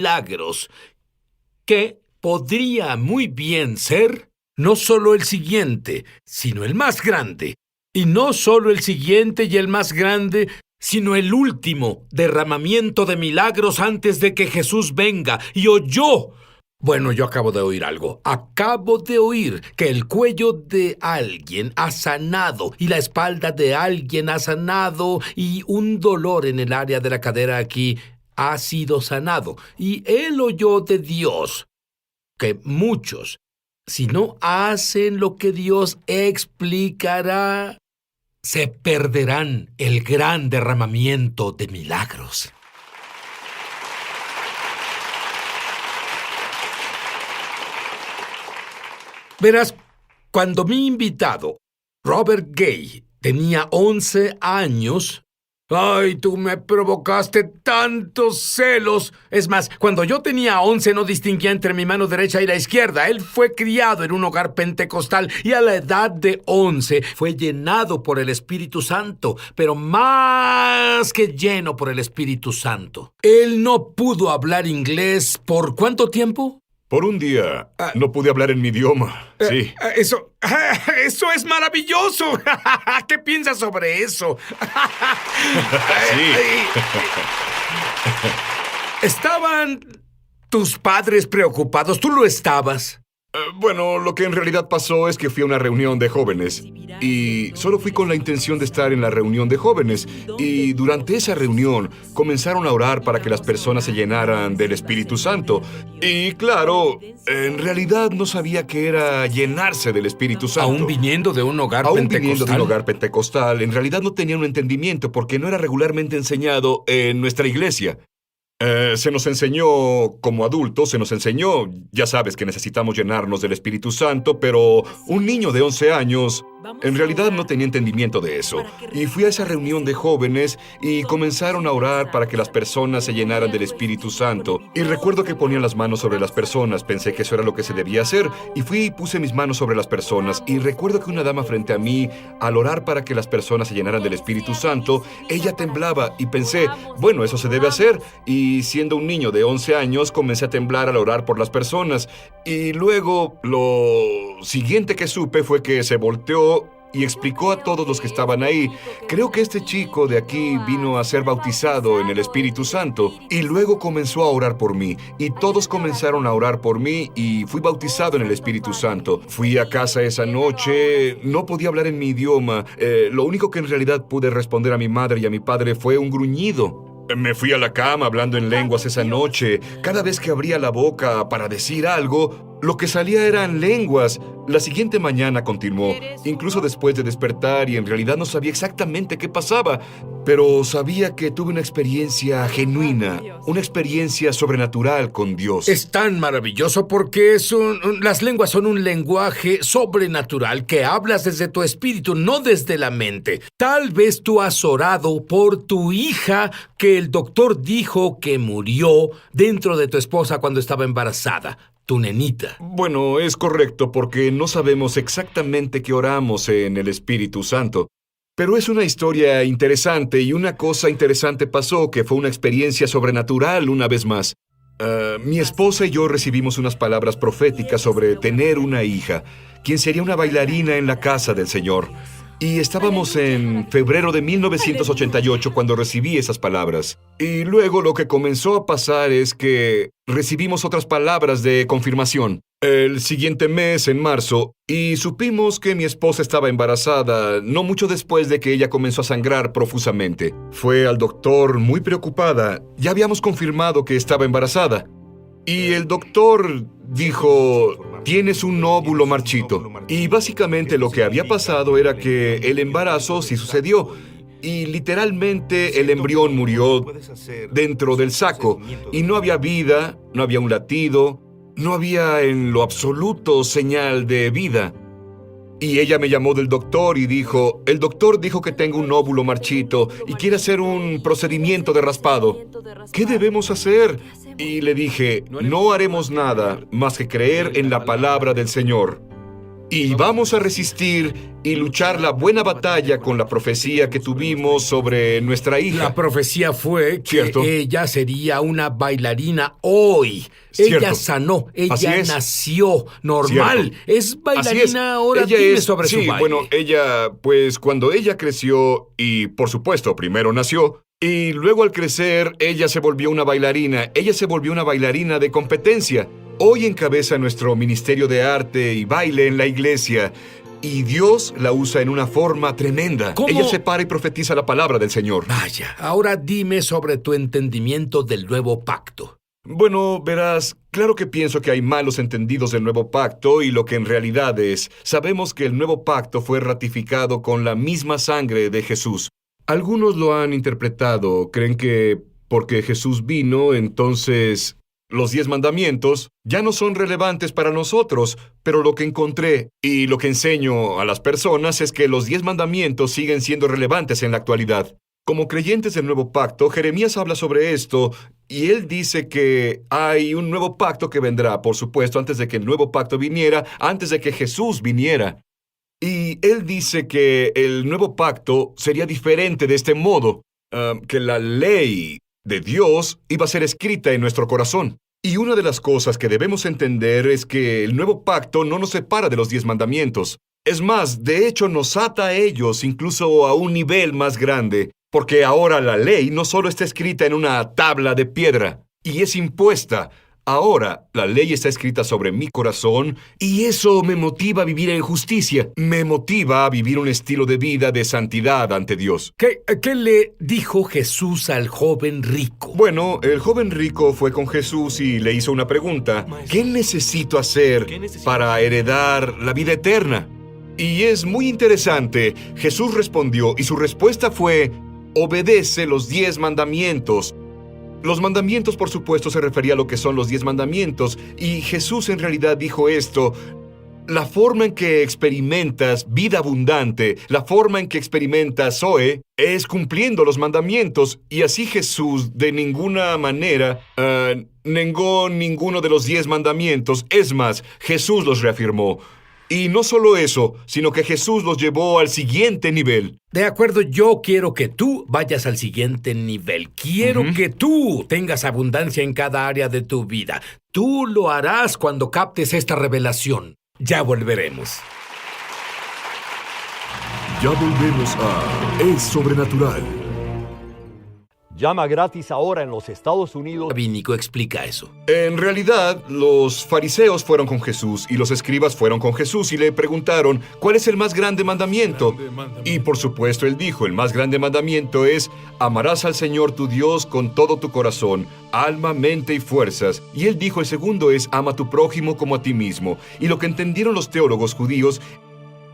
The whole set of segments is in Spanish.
milagros, que podría muy bien ser no solo el siguiente, sino el más grande. Y no solo el siguiente y el más grande, sino el último derramamiento de milagros antes de que Jesús venga y oyó. Bueno, yo acabo de oír algo. Acabo de oír que el cuello de alguien ha sanado y la espalda de alguien ha sanado y un dolor en el área de la cadera aquí ha sido sanado. Y él oyó de Dios que muchos, si no hacen lo que Dios explicará, se perderán el gran derramamiento de milagros. Verás, cuando mi invitado, Robert Gay, tenía 11 años... ¡Ay, tú me provocaste tantos celos! Es más, cuando yo tenía 11 no distinguía entre mi mano derecha y la izquierda. Él fue criado en un hogar pentecostal y a la edad de 11 fue llenado por el Espíritu Santo, pero más que lleno por el Espíritu Santo. Él no pudo hablar inglés ¿por cuánto tiempo? Por un día no pude hablar en mi idioma, sí. Eso es maravilloso. ¿Qué piensas sobre eso? Sí. ¿Estaban tus padres preocupados? ¿Tú lo estabas? Bueno, lo que en realidad pasó es que fui a una reunión de jóvenes y solo fui con la intención de estar en la reunión de jóvenes y durante esa reunión comenzaron a orar para que las personas se llenaran del Espíritu Santo y claro, en realidad no sabía qué era llenarse del Espíritu Santo. Aún viniendo de un hogar pentecostal. Viniendo de un hogar pentecostal, en realidad no tenía un entendimiento porque no era regularmente enseñado en nuestra iglesia. Se nos enseñó, como adultos, ya sabes que necesitamos llenarnos del Espíritu Santo, pero un niño de 11 años en realidad no tenía entendimiento de eso. Y fui a esa reunión de jóvenes y comenzaron a orar para que las personas se llenaran del Espíritu Santo. Y recuerdo que ponían las manos sobre las personas, pensé que eso era lo que se debía hacer, y fui y puse mis manos sobre las personas. Y recuerdo que una dama frente a mí, al orar para que las personas se llenaran del Espíritu Santo, ella temblaba y pensé, bueno, eso se debe hacer. Y siendo un niño de 11 años, comencé a temblar al orar por las personas. Y luego, lo siguiente que supe fue que se volteó y explicó a todos los que estaban ahí, creo que este chico de aquí vino a ser bautizado en el Espíritu Santo. Y luego comenzó a orar por mí, y todos comenzaron a orar por mí, y fui bautizado en el Espíritu Santo. Fui a casa esa noche, no podía hablar en mi idioma. Lo único que en realidad pude responder a mi madre y a mi padre fue un gruñido. Me fui a la cama hablando en lenguas esa noche. Cada vez que abría la boca para decir algo, lo que salía eran lenguas. La siguiente mañana continuó, incluso después de despertar, y en realidad no sabía exactamente qué pasaba, pero sabía que tuve una experiencia genuina, una experiencia sobrenatural con Dios. Es tan maravilloso porque las lenguas son un lenguaje sobrenatural que hablas desde tu espíritu, no desde la mente. Tal vez tú has orado por tu hija que el doctor dijo que murió dentro de tu esposa cuando estaba embarazada. Tu nenita. Bueno, es correcto porque no sabemos exactamente qué oramos en el Espíritu Santo. Pero es una historia interesante y una cosa interesante pasó que fue una experiencia sobrenatural una vez más. Mi esposa y yo recibimos unas palabras proféticas sobre tener una hija, quien sería una bailarina en la casa del Señor. Y estábamos en febrero de 1988 cuando recibí esas palabras. Y luego lo que comenzó a pasar es que recibimos otras palabras de confirmación. El siguiente mes, en marzo, y supimos que mi esposa estaba embarazada, no mucho después de que ella comenzó a sangrar profusamente. Fue al doctor muy preocupada. Ya habíamos confirmado que estaba embarazada. Y el doctor dijo, tienes un óvulo marchito. Y básicamente lo que había pasado era que el embarazo sí sucedió. Y literalmente el embrión murió dentro del saco. Y no había vida, no había un latido, no había en lo absoluto señal de vida. Y ella me llamó del doctor y dijo, el doctor dijo que tengo un óvulo marchito y quiere hacer un procedimiento de raspado. ¿Qué debemos hacer? Y le dije, no haremos nada más que creer en la palabra del Señor. Y vamos a resistir y luchar la buena batalla con la profecía que tuvimos sobre nuestra hija. La profecía fue que Cierto. ella sería una bailarina hoy. Cierto. Ella sanó, Así ella es. nació normal. Cierto. Es Así bailarina es. ahora. Ella Dime es, sobre sí, su baile. bueno, ella, pues cuando ella creció y, por supuesto, primero nació, y luego al crecer, ella se volvió una bailarina. Ella se volvió una bailarina de competencia. Hoy encabeza nuestro ministerio de arte y baile en la iglesia. Y Dios la usa en una forma tremenda. ¿Cómo? Ella se para y profetiza la palabra del Señor. Vaya, ahora dime sobre tu entendimiento del nuevo pacto. Bueno, verás, claro que pienso que hay malos entendidos del nuevo pacto y lo que en realidad es, sabemos que el nuevo pacto fue ratificado con la misma sangre de Jesús. Algunos lo han interpretado, creen que porque Jesús vino, entonces los 10 mandamientos ya no son relevantes para nosotros, pero lo que encontré y lo que enseño a las personas es que los 10 mandamientos siguen siendo relevantes en la actualidad. Como creyentes del nuevo pacto, Jeremías habla sobre esto y él dice que hay un nuevo pacto que vendrá, por supuesto, antes de que el nuevo pacto viniera, antes de que Jesús viniera. Y él dice que el nuevo pacto sería diferente de este modo, que la ley de Dios iba a ser escrita en nuestro corazón. Y una de las cosas que debemos entender es que el nuevo pacto no nos separa de los 10 mandamientos. Es más, de hecho nos ata a ellos incluso a un nivel más grande, porque ahora la ley no solo está escrita en una tabla de piedra, y es impuesta. Ahora, la ley está escrita sobre mi corazón y eso me motiva a vivir en justicia. Me motiva a vivir un estilo de vida de santidad ante Dios. ¿Qué le dijo Jesús al joven rico? Bueno, el joven rico fue con Jesús y le hizo una pregunta. ¿Qué necesito hacer para heredar la vida eterna? Y es muy interesante. Jesús respondió y su respuesta fue: obedece los 10 mandamientos. Los mandamientos, por supuesto, se refería a lo que son los 10 mandamientos, y Jesús en realidad dijo esto: la forma en que experimentas vida abundante, la forma en que experimentas Zoe, es cumpliendo los mandamientos, y así Jesús de ninguna manera negó ninguno de los 10 mandamientos. Es más, Jesús los reafirmó. Y no solo eso, sino que Jesús los llevó al siguiente nivel. De acuerdo, yo quiero que tú vayas al siguiente nivel. Quiero que tú tengas abundancia en cada área de tu vida. Tú lo harás cuando captes esta revelación. Ya volveremos. Ya volvemos a Es Sobrenatural. Llama gratis ahora en los Estados Unidos. Rabínico, explica eso. En realidad, los fariseos fueron con Jesús y los escribas fueron con Jesús y le preguntaron, ¿cuál es el más grande mandamiento? Y por supuesto él dijo, el más grande mandamiento es: amarás al Señor tu Dios con todo tu corazón, alma, mente y fuerzas. Y él dijo, el segundo es: ama a tu prójimo como a ti mismo. Y lo que entendieron los teólogos judíos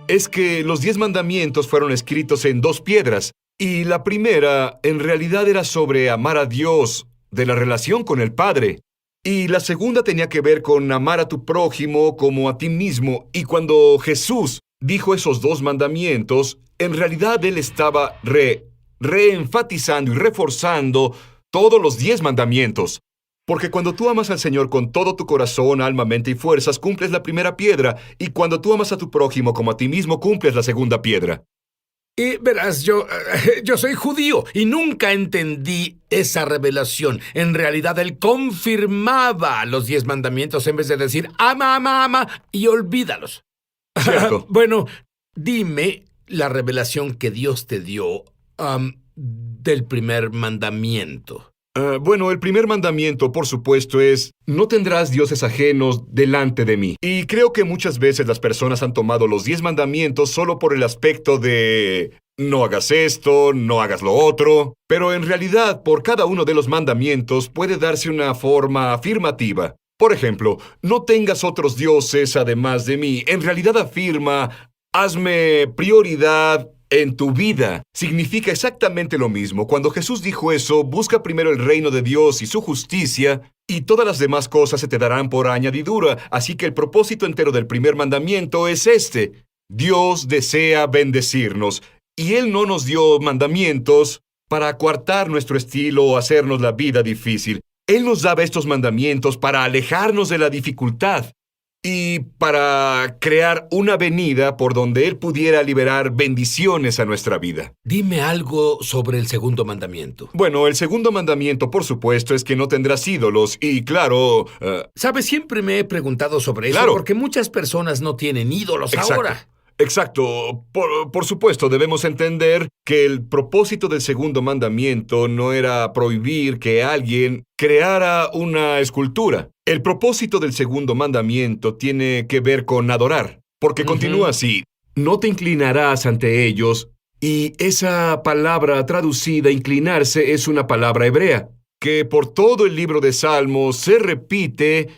es que los 10 mandamientos fueron escritos en 2 piedras. Y la primera, en realidad, era sobre amar a Dios, de la relación con el Padre. Y la segunda tenía que ver con amar a tu prójimo como a ti mismo. Y cuando Jesús dijo esos 2 mandamientos, en realidad Él estaba reenfatizando y reforzando todos los 10 mandamientos. Porque cuando tú amas al Señor con todo tu corazón, alma, mente y fuerzas, cumples la primera piedra. Y cuando tú amas a tu prójimo como a ti mismo, cumples la segunda piedra. Y verás, yo soy judío y nunca entendí esa revelación. En realidad, él confirmaba los 10 mandamientos en vez de decir ama, ama, ama y olvídalos. Cierto. Bueno, dime la revelación que Dios te dio del primer mandamiento. Bueno, el primer mandamiento, por supuesto, es: no tendrás dioses ajenos delante de mí. Y creo que muchas veces las personas han tomado los 10 mandamientos solo por el aspecto de no hagas esto, no hagas lo otro. Pero en realidad, por cada uno de los mandamientos puede darse una forma afirmativa. Por ejemplo, no tengas otros dioses además de mí. En realidad afirma: hazme prioridad en tu vida. Significa exactamente lo mismo. Cuando Jesús dijo eso, busca primero el reino de Dios y su justicia, y todas las demás cosas se te darán por añadidura. Así que el propósito entero del primer mandamiento es este: Dios desea bendecirnos, y Él no nos dio mandamientos para coartar nuestro estilo o hacernos la vida difícil. Él nos daba estos mandamientos para alejarnos de la dificultad. y para crear una avenida por donde Él pudiera liberar bendiciones a nuestra vida. Dime algo sobre el segundo mandamiento. Bueno, el segundo mandamiento, por supuesto, es que no tendrás ídolos y, claro, ¿Sabes? Siempre me he preguntado sobre eso Claro. porque muchas personas no tienen ídolos Exacto. ahora. Exacto. Por supuesto, debemos entender que el propósito del segundo mandamiento no era prohibir que alguien creara una escultura. El propósito del segundo mandamiento tiene que ver con adorar, porque continúa así: no te inclinarás ante ellos, y esa palabra traducida, inclinarse, es una palabra hebrea, que por todo el libro de Salmos se repite,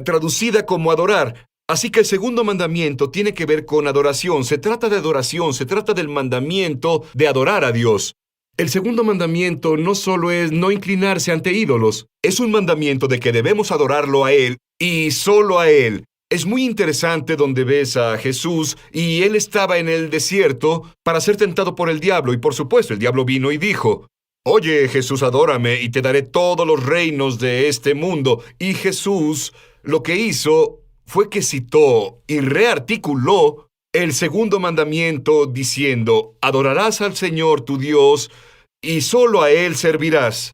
traducida como adorar. Así que el segundo mandamiento tiene que ver con adoración. Se trata de adoración, se trata del mandamiento de adorar a Dios. El segundo mandamiento no solo es no inclinarse ante ídolos, es un mandamiento de que debemos adorarlo a Él y solo a Él. Es muy interesante donde ves a Jesús y Él estaba en el desierto para ser tentado por el diablo, y por supuesto el diablo vino y dijo: Oye, Jesús, adórame y te daré todos los reinos de este mundo. Y Jesús lo que hizo fue que citó y rearticuló el segundo mandamiento diciendo: adorarás al Señor tu Dios y solo a Él servirás.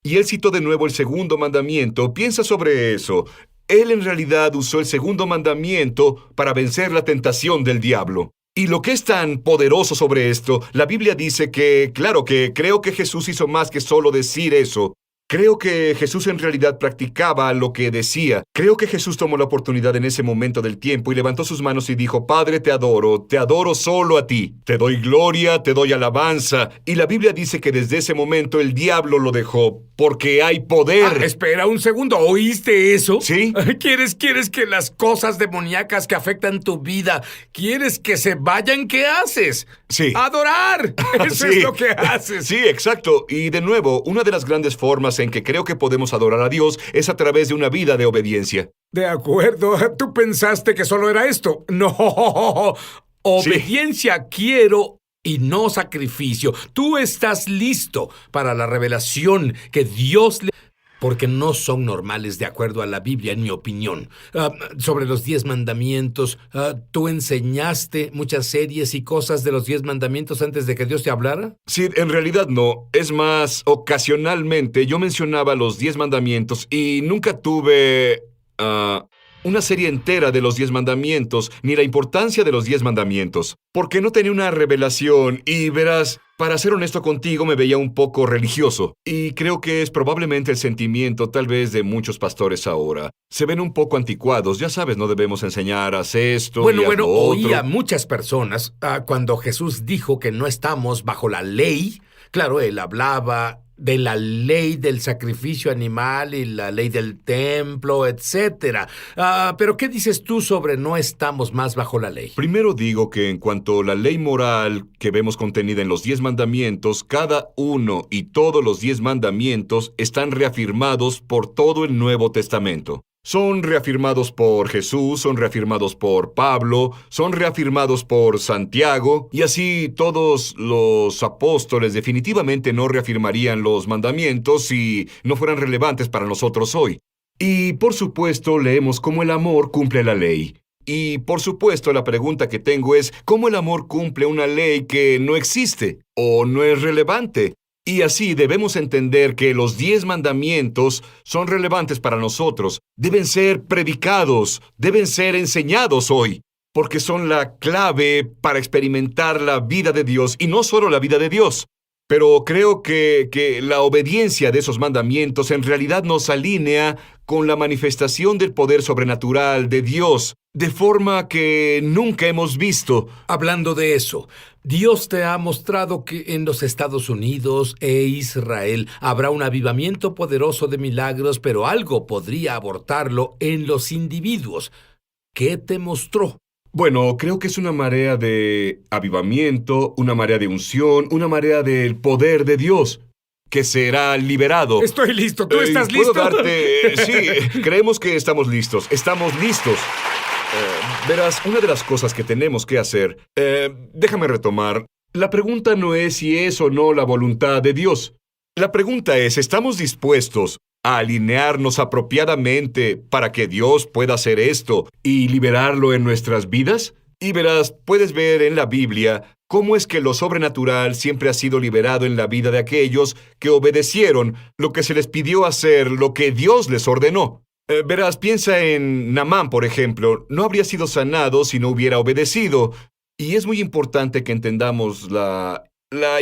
Y él citó de nuevo el segundo mandamiento. Piensa sobre eso. Él en realidad usó el segundo mandamiento para vencer la tentación del diablo. Y lo que es tan poderoso sobre esto, la Biblia dice que, claro, que creo que Jesús hizo más que solo decir eso. Creo que Jesús en realidad practicaba lo que decía. Creo que Jesús tomó la oportunidad en ese momento del tiempo y levantó sus manos y dijo: Padre, te adoro solo a ti. Te doy gloria, te doy alabanza. Y la Biblia dice que desde ese momento el diablo lo dejó, porque hay poder. Espera un segundo, ¿oíste eso? ¿Sí? ¿Quieres que las cosas demoníacas que afectan tu vida, quieres que se vayan? ¿Qué haces? Sí. ¡Adorar! Eso Sí. es lo que haces. Sí, exacto. Y de nuevo, una de las grandes formas en que creo que podemos adorar a Dios es a través de una vida de obediencia. De acuerdo, tú pensaste que solo era esto. No, obediencia quiero y no sacrificio. Tú estás listo para la revelación que Dios le... Porque no son normales de acuerdo a la Biblia, en mi opinión. Sobre los 10 mandamientos, ¿tú enseñaste muchas series y cosas de los 10 mandamientos antes de que Dios te hablara? Sí, en realidad no. Es más, ocasionalmente yo mencionaba los 10 mandamientos y nunca tuve una serie entera de los 10 mandamientos, ni la importancia de los 10 mandamientos, porque no tenía una revelación y verás, para ser honesto contigo, me veía un poco religioso. Y creo que es probablemente el sentimiento tal vez de muchos pastores ahora. Se ven un poco anticuados, ya sabes, no debemos enseñar, haz esto y haz lo otro. Oí a muchas personas cuando Jesús dijo que no estamos bajo la ley. Claro, él hablaba de la ley del sacrificio animal y la ley del templo, etc. Pero ¿qué dices tú sobre no estamos más bajo la ley? Primero digo que en cuanto a la ley moral que vemos contenida en los 10 mandamientos, cada uno y todos los 10 mandamientos están reafirmados por todo el Nuevo Testamento. Son reafirmados por Jesús, son reafirmados por Pablo, son reafirmados por Santiago, y así todos los apóstoles definitivamente no reafirmarían los mandamientos si no fueran relevantes para nosotros hoy. Y por supuesto leemos cómo el amor cumple la ley. Y por supuesto la pregunta que tengo es, ¿cómo el amor cumple una ley que no existe o no es relevante? Y así debemos entender que los 10 mandamientos son relevantes para nosotros, deben ser predicados, deben ser enseñados hoy, porque son la clave para experimentar la vida de Dios, y no solo la vida de Dios. Pero creo que la obediencia de esos mandamientos en realidad nos alinea con la manifestación del poder sobrenatural de Dios, de forma que nunca hemos visto. Hablando de eso, Dios te ha mostrado que en los Estados Unidos e Israel habrá un avivamiento poderoso de milagros, pero algo podría abortarlo en los individuos. ¿Qué te mostró? Bueno, creo que es una marea de avivamiento, una marea de unción, una marea del poder de Dios, que será liberado. Estoy listo, ¿tú estás ¿Puedo listo? darte? Sí, creemos que estamos listos. Estamos listos. Verás, una de las cosas que tenemos que hacer... déjame retomar. La pregunta no es si es o no la voluntad de Dios. La pregunta es, ¿estamos dispuestos a alinearnos apropiadamente para que Dios pueda hacer esto y liberarlo en nuestras vidas? Y verás, puedes ver en la Biblia cómo es que lo sobrenatural siempre ha sido liberado en la vida de aquellos que obedecieron lo que se les pidió hacer, lo que Dios les ordenó. Verás, piensa en Naamán, por ejemplo. No habría sido sanado si no hubiera obedecido. Y es muy importante que entendamos la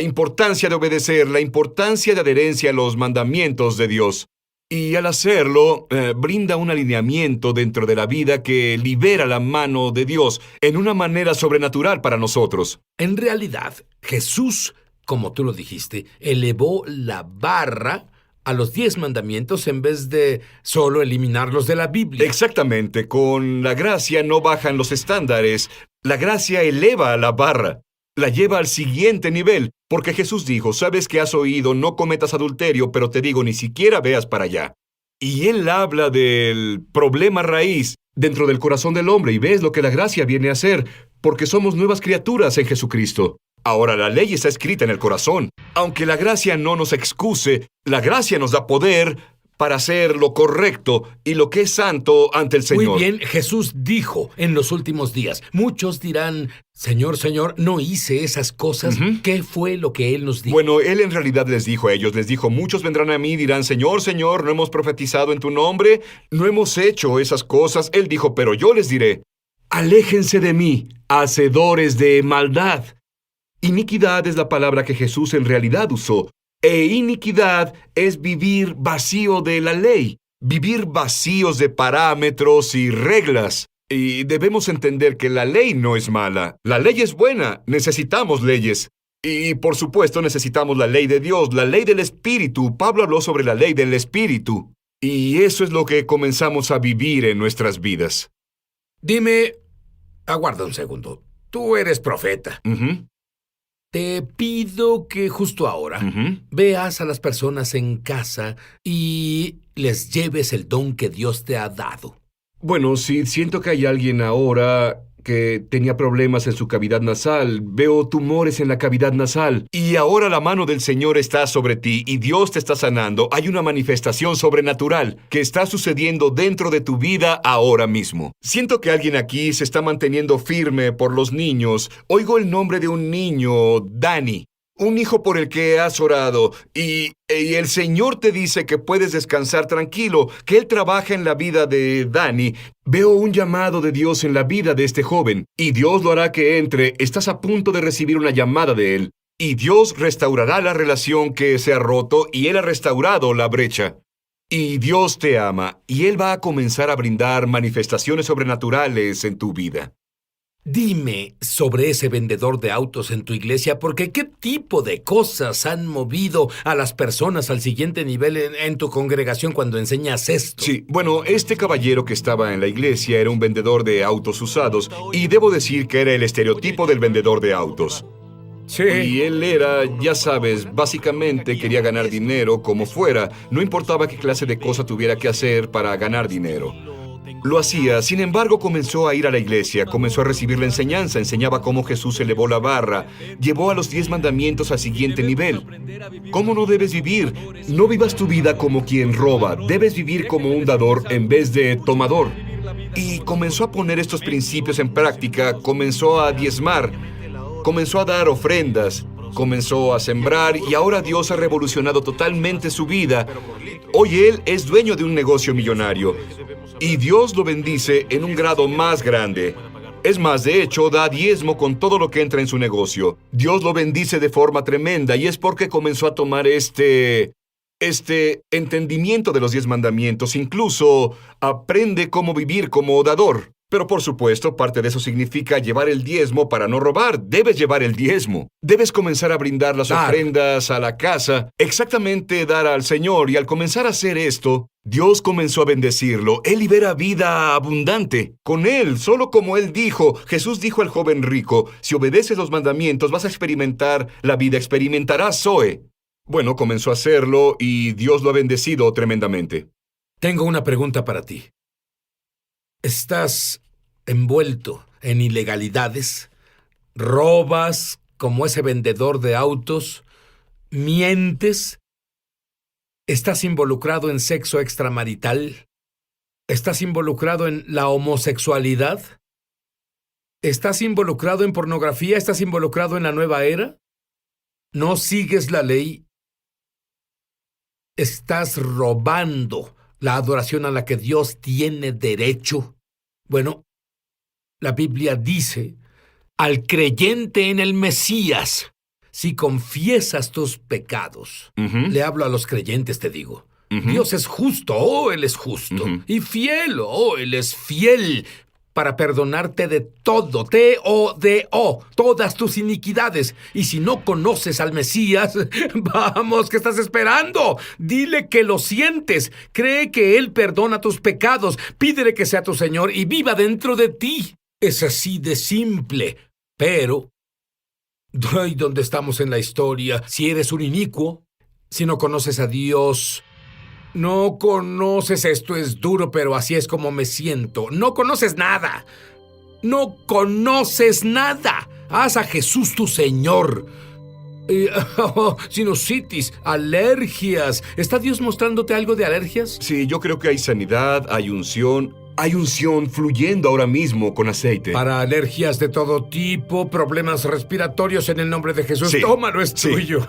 importancia de obedecer, la importancia de adherencia a los mandamientos de Dios. Y al hacerlo, brinda un alineamiento dentro de la vida que libera la mano de Dios en una manera sobrenatural para nosotros. En realidad, Jesús, como tú lo dijiste, elevó la barra a los 10 mandamientos en vez de solo eliminarlos de la Biblia. Exactamente, con la gracia no bajan los estándares, la gracia eleva la barra. La lleva al siguiente nivel, porque Jesús dijo, sabes que has oído, no cometas adulterio, pero te digo, ni siquiera veas para allá. Y Él habla del problema raíz dentro del corazón del hombre, y ves lo que la gracia viene a hacer, porque somos nuevas criaturas en Jesucristo. Ahora la ley está escrita en el corazón. Aunque la gracia no nos excuse, la gracia nos da poder para hacer lo correcto y lo que es santo ante el Señor. Muy bien, Jesús dijo en los últimos días, muchos dirán, Señor, Señor, ¿no hice esas cosas? ¿Qué fue lo que Él nos dijo? Bueno, Él en realidad les dijo a ellos, muchos vendrán a mí y dirán, Señor, Señor, ¿no hemos profetizado en tu nombre? ¿No hemos hecho esas cosas? Él dijo, pero yo les diré, aléjense de mí, hacedores de maldad. Iniquidad es la palabra que Jesús en realidad usó. E iniquidad es vivir vacío de la ley, vivir vacíos de parámetros y reglas. Y debemos entender que la ley no es mala. La ley es buena, necesitamos leyes. Y por supuesto necesitamos la ley de Dios, la ley del Espíritu. Pablo habló sobre la ley del Espíritu. Y eso es lo que comenzamos a vivir en nuestras vidas. Dime, aguarda un segundo, tú eres profeta. Te pido que justo ahora veas a las personas en casa y les lleves el don que Dios te ha dado. Bueno, sí, siento que hay alguien ahora que tenía problemas en su cavidad nasal. Veo tumores en la cavidad nasal. Y ahora la mano del Señor está sobre ti y Dios te está sanando. Hay una manifestación sobrenatural que está sucediendo dentro de tu vida ahora mismo. Siento que alguien aquí se está manteniendo firme por los niños. Oigo el nombre de un niño, Dani. Un hijo por el que has orado, y el Señor te dice que puedes descansar tranquilo, que Él trabaja en la vida de Dani. Veo un llamado de Dios en la vida de este joven, y Dios lo hará que entre. Estás a punto de recibir una llamada de Él, y Dios restaurará la relación que se ha roto, y Él ha restaurado la brecha. Y Dios te ama, y Él va a comenzar a brindar manifestaciones sobrenaturales en tu vida. Dime sobre ese vendedor de autos en tu iglesia, porque ¿qué tipo de cosas han movido a las personas al siguiente nivel en tu congregación cuando enseñas esto? Sí, bueno, este caballero que estaba en la iglesia era un vendedor de autos usados, y debo decir que era el estereotipo del vendedor de autos. Sí. Y él era, ya sabes, básicamente quería ganar dinero como fuera, no importaba qué clase de cosa tuviera que hacer para ganar dinero. Lo hacía, sin embargo, comenzó a ir a la iglesia, comenzó a recibir la enseñanza, enseñaba cómo Jesús elevó la barra, llevó a los 10 mandamientos al siguiente nivel. ¿Cómo no debes vivir? No vivas tu vida como quien roba, debes vivir como un dador en vez de tomador. Y comenzó a poner estos principios en práctica, comenzó a diezmar, comenzó a dar ofrendas, comenzó a sembrar y ahora Dios ha revolucionado totalmente su vida. Hoy él es dueño de un negocio millonario y Dios lo bendice en un grado más grande. Es más, de hecho, da diezmo con todo lo que entra en su negocio. Dios lo bendice de forma tremenda y es porque comenzó a tomar este entendimiento de los 10 mandamientos. Incluso aprende cómo vivir como dador. Pero por supuesto, parte de eso significa llevar el diezmo para no robar. Debes llevar el diezmo. Debes comenzar a brindar las ofrendas a la casa. Exactamente dar al Señor. Y al comenzar a hacer esto, Dios comenzó a bendecirlo. Él libera vida abundante. Con Él, solo como Él dijo, Jesús dijo al joven rico, si obedeces los mandamientos vas a experimentar la vida, experimentarás Zoe. Bueno, comenzó a hacerlo y Dios lo ha bendecido tremendamente. Tengo una pregunta para ti. ¿Estás envuelto en ilegalidades? ¿Robas como ese vendedor de autos? ¿Mientes? ¿Estás involucrado en sexo extramarital? ¿Estás involucrado en la homosexualidad? ¿Estás involucrado en pornografía? ¿Estás involucrado en la nueva era? ¿No sigues la ley? ¿Estás robando la adoración a la que Dios tiene derecho? Bueno, la Biblia dice, al creyente en el Mesías, si confiesas tus pecados, le hablo a los creyentes, te digo, Dios es justo, Él es justo, y fiel, Él es fiel, para perdonarte de todo, T-O-D-O, todas tus iniquidades. Y si no conoces al Mesías, vamos, ¿qué estás esperando? Dile que lo sientes, cree que Él perdona tus pecados, pídele que sea tu Señor y viva dentro de ti. Es así de simple, pero ay, ¿dónde estamos en la historia? Si eres un inicuo, si no conoces a Dios, no conoces, esto es duro, pero así es como me siento. No conoces nada. No conoces nada. Haz a Jesús tu Señor. Sinusitis, alergias. ¿Está Dios mostrándote algo de alergias? Sí, yo creo que hay sanidad, hay unción. Hay unción fluyendo ahora mismo con aceite. Para alergias de todo tipo, problemas respiratorios en el nombre de Jesús. Sí. Tómalo, es Sí. tuyo.